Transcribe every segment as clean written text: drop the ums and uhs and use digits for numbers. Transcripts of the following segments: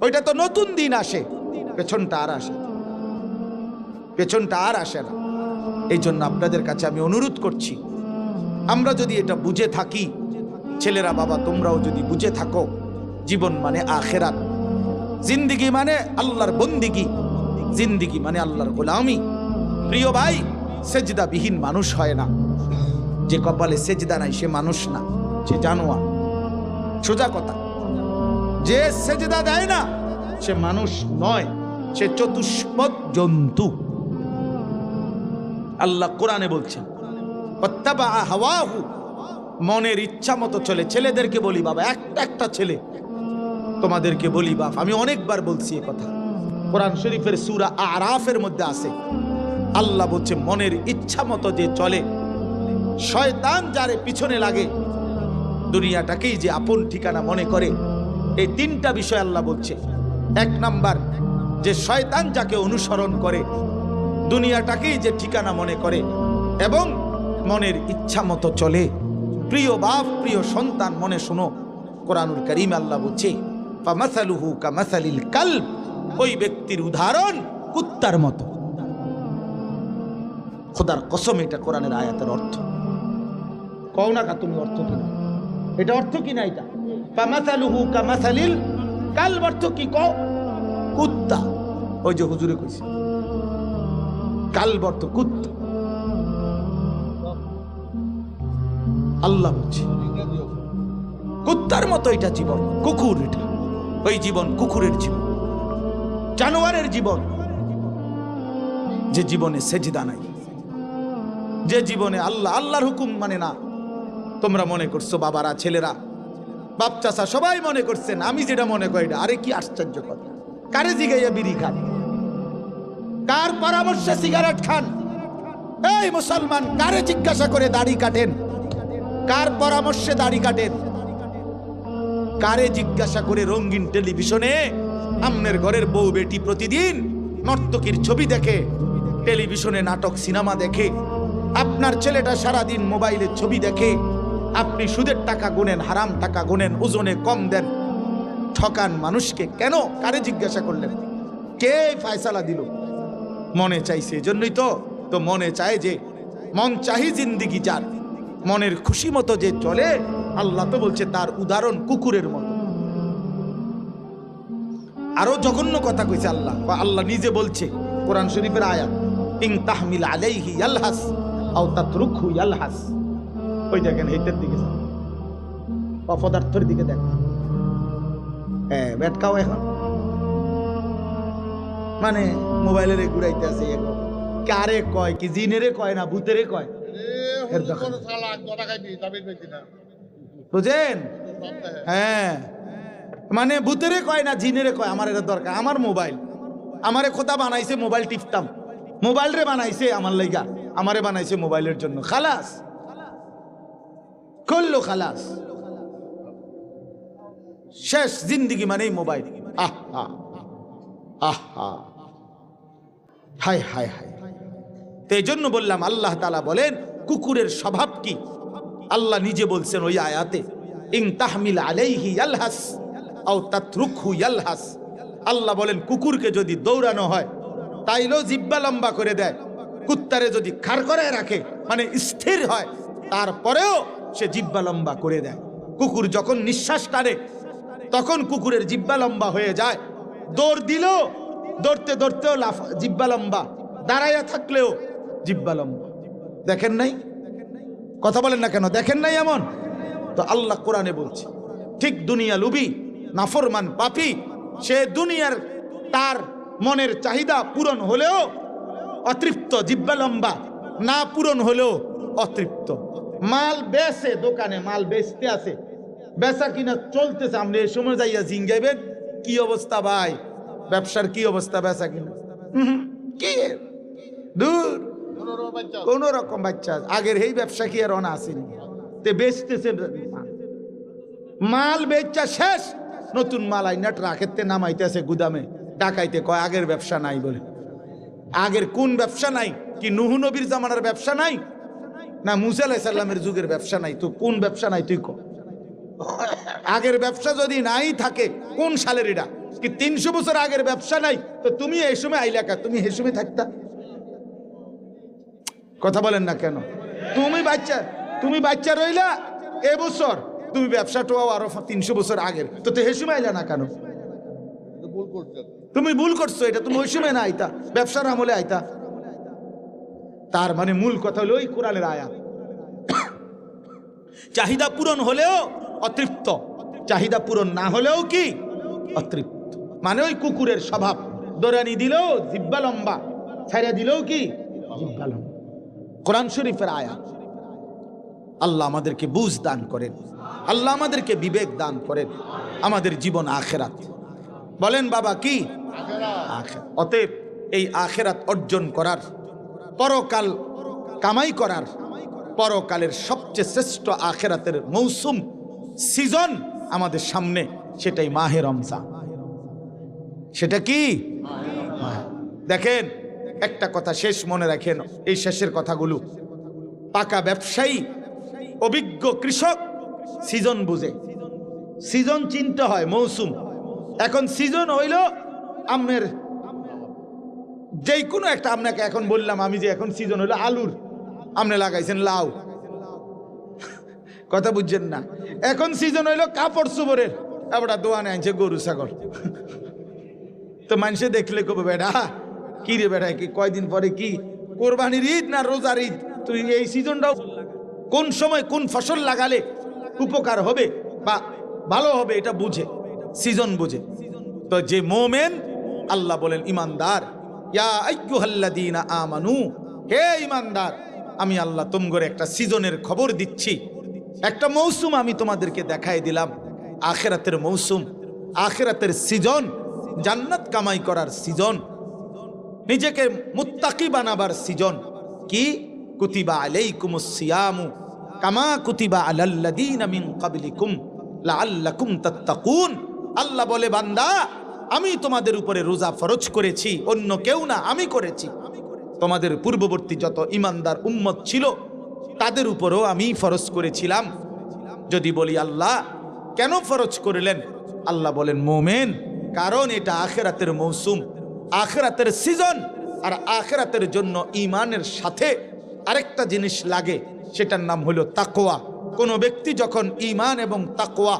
ওইটা তো নতুন দিন আসে, পেছনটা আর আসে, পেছনটা আর আসে না। এই জন্য আপনাদের কাছে আমি অনুরোধ করছি, আমরা যদি এটা বুঝে থাকি, ছেলেরা বাবা তোমরাও যদি বুঝে থাকো, জীবন মানে আখেরাত, জিন্দিগি মানে আল্লাহর বন্দিগি, জিন্দিগি মানে আল্লাহর গোলামি। প্রিয় ভাই, সেজদাবিহীন মানুষ হয় না। যে কপালে সেজদা নাই সে মানুষ না, সে জানোয়ার। সোজা কথা, যে সেজদা দেয় না সে মানুষ নয়, সে চতুষ্পদ জন্তু। আল্লাহ কোরআনে বলছেন ওয়াত্তাবা হাওয়াহু, মনের ইচ্ছা মতো চলে। ছেলেদেরকে বলি বাবা, একটা ছেলে তোমাদেরকে বলি বাপ, আমি অনেকবার বলছি এ কথা, কোরআন শরীফের সূরা আরাফের মধ্যে আছে। আল্লাহ বলছে মনের ইচ্ছা মতো যে চলে, শয়তান যারে পিছনে লাগে, দুনিয়াটাকেই যে আপন ঠিকানা মনে করে। এই তিনটা বিষয় আল্লাহ বলছে। এক নাম্বার, যে শয়তান যাকে অনুসরণ করে, দুনিয়াটাকেই যে ঠিকানা মনে করে এবং মনের ইচ্ছা মতো চলে। প্রিয় বাপ, প্রিয় সন্তান, মনে শোনো, কোরআনুল কারীম আল্লাহ বলছে ফামাসালুহু কামাসালিল কালব, ওই ব্যক্তির উদাহরণ কুত্তার মতো। খোদার কসম, এটা কোরআনের আয়াতের অর্থ। কও না কা তুমি অর্থ কিনা, এটা অর্থ কিনা, এটা ফামাসালুহু কামাসালিল কালব অর্থ কি কও? কুত্তা। ওই যে হুজুরে কইছে কালব অর্থ কুত্তা। আল্লাহ বলছে কুত্তার মতো এটা জীবন, কুকুর এটা, ওই জীবন কুকুরের জীবন, জানোয়ারের জীবন, যে জীবনে সেজদা নাই, যে জীবনে আল্লাহর হুকুম মানে না। তোমরা মনে করছো বাবারা, ছেলেরা, বাপ চাচা সবাই মনে করছেন আমি যেটা মনে করি না। আরে কি আশ্চর্য কথা, কারে জিগাইয়া বিড়ি খান, কার পরামর্শে সিগারেট খান? এই মুসলমান, কারে জিজ্ঞাসা করে দাড়ি কাটেন? কার পরামর্শে দাড়ি কাটেন? কারে জিজ্ঞাসা করে রঙিন টেলিভিশনে আমনের ঘরের বউ বেটি প্রতিদিন নর্তকীর ছবি দেখে, টেলিভিশনে নাটক সিনেমা দেখে? আপনার ছেলেটা সারাদিন মোবাইলের ছবি দেখে, আপনি সুদের টাকা গুনেন, হারাম টাকা গুনেন, ওজনে কম দেন, ঠকান মানুষকে। কেন? কারে জিজ্ঞাসা করলেন? কে ফয়সালা দিল? মনে চাইছে, এজন্যই তো মনে চায়, যে মন চাহি জিন্দিগি যার, মনের খুশি মতো যে চলে, আল্লাহ তো বলছে তার উদাহরণ কুকুরের মতো। আরো জঘন্য কথা কইছে আল্লাহ, বা আল্লাহ নিজে বলছে কোরআন শরীফের আয়াত, ইন তাহমিল আলাইহি ইয়ালহাস আও তাতরুকহু ইয়ালহাস। ওই দেখেন এইটার দিকে যান, অপদার্থের দিকে দেখেন। হ্যাঁ, বেটকাও এখন মানে মোবাইলের ঘুরাইতে আছে। কারে কয় কি, জিনেরে কয় না ভূতেরে কয়? বুঝেন? হ্যাঁ, মানে ভূতেরে কয় না জিনেরে কয়। আমার এটা দরকার, আমার মোবাইল, আমারে খোদা বানাইছে মোবাইল টিপতাম, মোবাইল রে বানাইছে আমার লাইগা, আমারে বানাইছে মোবাইলের জন্য। খালাস করলো, খালাস শেষ, জিন্দিগি মানেই মোবাইল। আহা আহা, হায় হায় হায়। তো এই জন্য বললাম, আল্লাহ তাআলা বলেন কুকুরের স্বভাব কি? আল্লাহ নিজে বলছেন ওই আয়াতে, ইন তাহমিল আলাইহি ইয়ালহাস আও তাতরুকহু ইয়ালহাস। আল্লাহ বলেন কুকুরকে যদি দৌড়ানো হয় তাইলেও জিহ্বা লম্বা করে দেয়, কুত্তারে যদি খাড় করে রাখে মানে স্থির হয় তারপরেও সে জিহ্বা লম্বা করে দেয়। কুকুর যখন নিঃশ্বাস টানে তখন কুকুরের জিহ্বা লম্বা হয়ে যায়। দৌড় দিলেও, দৌড়তে দৌড়তেও জিহ্বা লম্বা, দাঁড়াইয়া থাকলেও জিহ্বা লম্বা। দেখেন নাই? কথা বলেন না কেন? দেখেন নাই এমন? তো আল্লাহ কোরআনে বলছে ঠিক দুনিয়া লুবি, নাফরমান, পাপী, সে দুনিয়ার তার মনের চাহিদা পূরণ হলেও অতৃপ্ত, জিহ্বা লম্বা, না পূরণ হলেও অতৃপ্ত। মাল বেচে, দোকানে মাল বেচতে আছে, বেচা কিনা চলতেছে, আপনি এই সময় যাইয়া জিঙ্গাইবেন কি অবস্থা ভাই, ব্যবসার কি অবস্থা, বেচা কিনা কি দূর, কোন রকম বাচ্চা। আগের এই ব্যবসা কি আর অনা আসেনি? তে বেচতেছে মাল, বেচা শেষ, নতুন মাল আইনাট রাখেতে নামাইতেছে গুদামে, ডাকাইতে কয় আগের ব্যবসা নাই বলে। আগের কোন ব্যবসা নাই? কি নূহ নবীর জামানার ব্যবসা নাই, না মুসা আলাইহিস সালামের যুগের ব্যবসা নাই? তো কোন ব্যবসা নাই তুই ক? আগের ব্যবসা যদি নাই থাকে কোন সালের এটা? কি 300 বছর আগের ব্যবসা নাই? তো তুমি এই সময় আইলা কা? তুমি এই সময় থাকতা? কথা বলেন না কেন? তুমি বাচ্চা রইলা এবছর, তুমি ব্যবসাটাও আরো 300 বছর আগের, তো এই সময় আইলা না কেন? তুমি ভুল করছো, এটা তুমি ওই সময় না আইতা, ব্যবসার আমলে আইতা। তার মানে মূল কথা হলো ওই কোরআনের আয়াত, চাহিদা পূরণ হলেও অতৃপ্ত, চাহিদা পূরণ না হলেও কি অতৃপ্ত। মানে ওই কুকুরের স্বভাব, দৌড়ানি দিলেও জিব্বা লম্বা, ছাইড়া দিলেও কি জিব্বা লম্বা। কোরআন শরীফের আয়াত। আল্লাহ আমাদেরকে বুঝ দান করেন, আল্লাহ আমাদেরকে বিবেক দান করেন। আমাদের জীবন আখেরাত। বলেন বাবা কি? আখেরাত। অতএব এই আখেরাত অর্জন করার, পরকাল কামাই করার, পরকালের সবচেয়ে শ্রেষ্ঠ আখেরাতের মৌসুম, সিজন আমাদের সামনে, সেটাই মাহে রমজান। সেটা কি? দেখেন, একটা কথা শেষ মনে রাখেন, এই শেষের কথাগুলো। পাকা ব্যবসায়ী, অভিজ্ঞ কৃষক সিজন বুঝে, সিজন চিনতে হয়, মৌসুম। এখন সিজন হইল আমের, যেই কোনো একটা, আপনাকে এখন বললাম আমি যে এখন সিজন হইলো আলুর, আপনি লাগাইছেন লাউ, কথা বুঝছেন না। এখন সিজন হইলো কাপড় চোপড়ের, এবার দোয়ানে আনছে গরু ছাগল। তো মানুষে দেখলে কবে বেটা কি রে বেটা, কি কয়দিন পরে কি কোরবানির ঈদ না রোজার ঈদ? তুই এই সিজনটাও কোন সময় কোন ফসল লাগালে উপকার হবে বা ভালো হবে এটা বুঝে, সিজন বুঝে। তো যে মোমেন, আল্লাহ বলেন ইমানদার, ইয়া আইয়ুহাল্লাযীনা আমানু, হে ইমানদার, আমি আল্লাহ তোমাদের একটা সিজনের খবর দিচ্ছি, একটা মৌসুম আমি তোমাদেরকে দেখাই দিলাম, আখিরাতের মৌসুম, আখিরাতের সিজন, জান্নাত কামাই করার সিজন, নিজেকে মুত্তাকি বানাবার সিজন। কি? কুতিবা আলাইকুমুস সিয়ামু কামা কুতিবা আলাল্লাযীনা মিন ক্বাবলিকুম লাআল্লাকুম তাত্তাকুন। আল্লাহ বলে, বান্দা, আমি তোমাদের উপরে রোজা ফরজ করেছি, অন্য কেউ না, আমি করেছি। তোমাদের পূর্ববর্তী যত ইমানদার উম্মত ছিল তাদের উপরও আমি ফরজ করেছিলাম। যদি বলি আল্লাহ কেন ফরজ করলেন? আল্লাহ বলেন, মোমেন, কারণ এটা আখিরাতের মৌসুম, আখিরাতের সিজন। আর আখিরাতের জন্য ঈমানের সাথে আরেকটা জিনিস লাগে, সেটার নাম হলো তাকওয়া। কোন ব্যক্তি যখন ঈমান এবং তাকওয়া,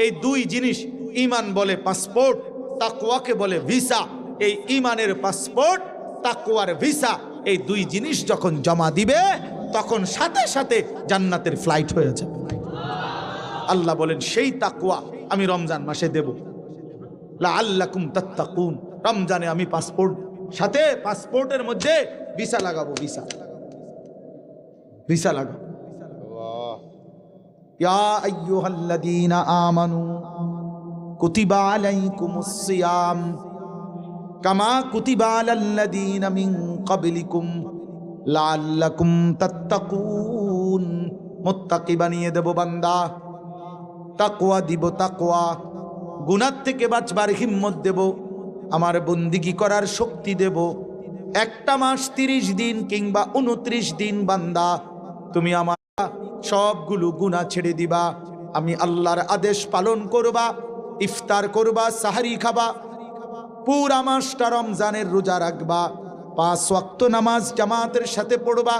এই দুই জিনিস, ঈমান বলে পাসপোর্ট, তাকওয়াকে বলে ভিসা, এই ঈমানের পাসপোর্ট, তাকওয়ার ভিসা, এই দুই জিনিস যখন জমা দিবে, তখন সাথে সাথে জান্নাতের ফ্লাইট হয়ে যাবে। আল্লাহ বলেন, সেই তাকওয়া আমি রমজান মাসে দেব, লাআল্লাকুম তাত্তাকুন। রমজানে আমি পাসপোর্ট, সাথে পাসপোর্টের মধ্যে ভিসা লাগাবো, ভিসা লাগাবো। ইয়া আইয়ুহাল্লাযীনা আমানু কুতিবা আলাইকুমুস সিয়াম কামা কুতিবা আলাল্লাযীনা মিন ক্বাবলিকুম লাআল্লাকুম তাত্তাকুন। মুত্তাকি বানিয়ে দেব বান্দা, তাকওয়া দিব, তাকওয়া, গুনাহ থেকে বাঁচবার হিম্মত দেব, আমার বন্দিগি করার শক্তি দেব। একটা মাস 30 দিন কিংবা 29 দিন বান্দা তুমি আমার সবগুলো গুনাহ ছেড়ে দিবা, আমি আল্লাহর আদেশ পালন করবা, ইফতার করবা, সাহারি খাবা, পুরা মাসটা রমজানের রোজা রাখবা, 5 ওয়াক্ত নামাজ জামাতের সাথে পড়বা,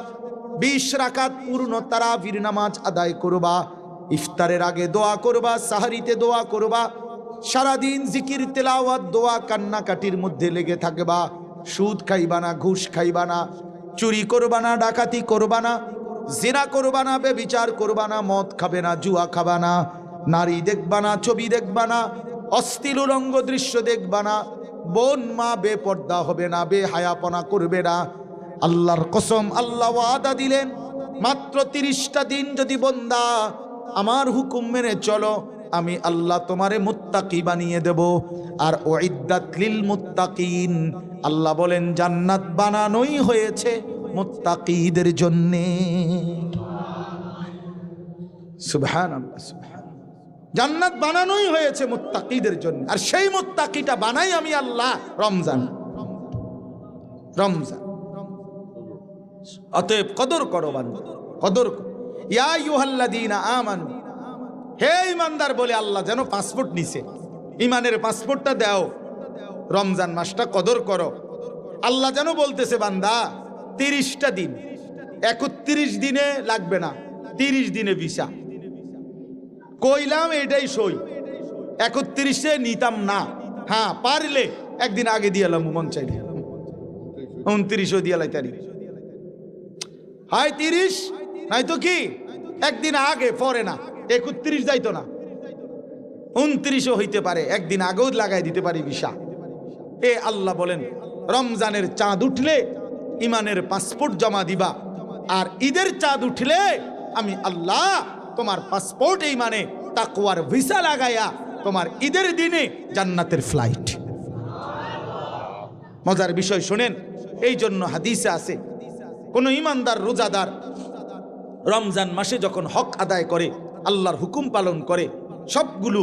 20 রাকাত পূর্ণ তারাবির নামাজ আদায় করবা, ইফতারের আগে দোয়া করবা, সাহারিতে দোয়া করবা, সারাদিন জিকির তেলাওয়াত দোয়া কান্নাকাটির মধ্যে লেগে থাকবা, সুদ খাইবা না, ঘুষ খাইবা না, চুরি করবা না, ডাকাতি করবা না, জিনা করবা না, বেবিচার করবা না, মদ খাবে না, জুয়া খাবা না, নারী দেখবা না, ছবি দেখবা না, অশ্লীল উলঙ্গ দৃশ্য দেখবা না, বোন মা বেপর্দা হবে না, বেহায়াপনা করবে না। আল্লাহর কসম, আল্লাহ ওয়াদা দিলেন, মাত্র 30টা দিন যদি বান্দা আমার হুকুম মেনে চলো, আমি আল্লাহ তোমারে মুত্তাকি বানিয়ে দেব। আর উইদ্দাত লিল মুত্তাকিন, আল্লাহ বলেন জান্নাত বানানোই হয়েছে মুত্তাকিদের জন্য। সুবহানাল্লাহ, সুবহানাল্লাহ, জান্নাত বানানোই হয়েছে মুত্তাকিদের জন্য। আর সেই মুত্তাকিটা বানাই আমি আল্লাহ রমজান। অতএব কদর করো বান্দা, কদর করো। ইয়া আইয়ুহাল্লাযীনা আমানু, হে ইমানদার বলে আল্লাহ যেন পাসপোর্ট নিছে, ইমানের পাসপোর্টটা দাও, রমজান মাসটা কদর করো। আল্লাহ যেন বলতেছে বান্দা 30টা দিন, 31 দিনে লাগবে না, 30 দিনে ভিসা। কইলাম এটাই সই, 31-এ নিতাম না। হ্যাঁ পারলে একদিন আগে দিয়ে এলাম, মন চাইলে 29ও দিয়ে লাইতারি, হয় 30 নাই তো কি একদিন আগে, পরে না 31 যাইতো না, 29ও হইতে পারে, একদিন আগেও লাগাই দিতে পারি ভিসা। এ আল্লাহ বলেন রমজানের চাঁদ উঠলে ইমানের পাসপোর্ট জমা দিবা, আর ঈদের চাঁদ উঠলে আমি আল্লাহ তোমার পাসপোর্ট ইমানে তাকওয়ার ভিসা লাগাইয়া তোমার ঈদের দিনে জান্নাতের ফ্লাইট। মজার বিষয় শুনেন, এই জন্য হাদিসে আছে কোন ইমানদার রোজাদার রমজান মাসে যখন হক আদায় করে, আল্লাহর হুকুম পালন করে, সবগুলো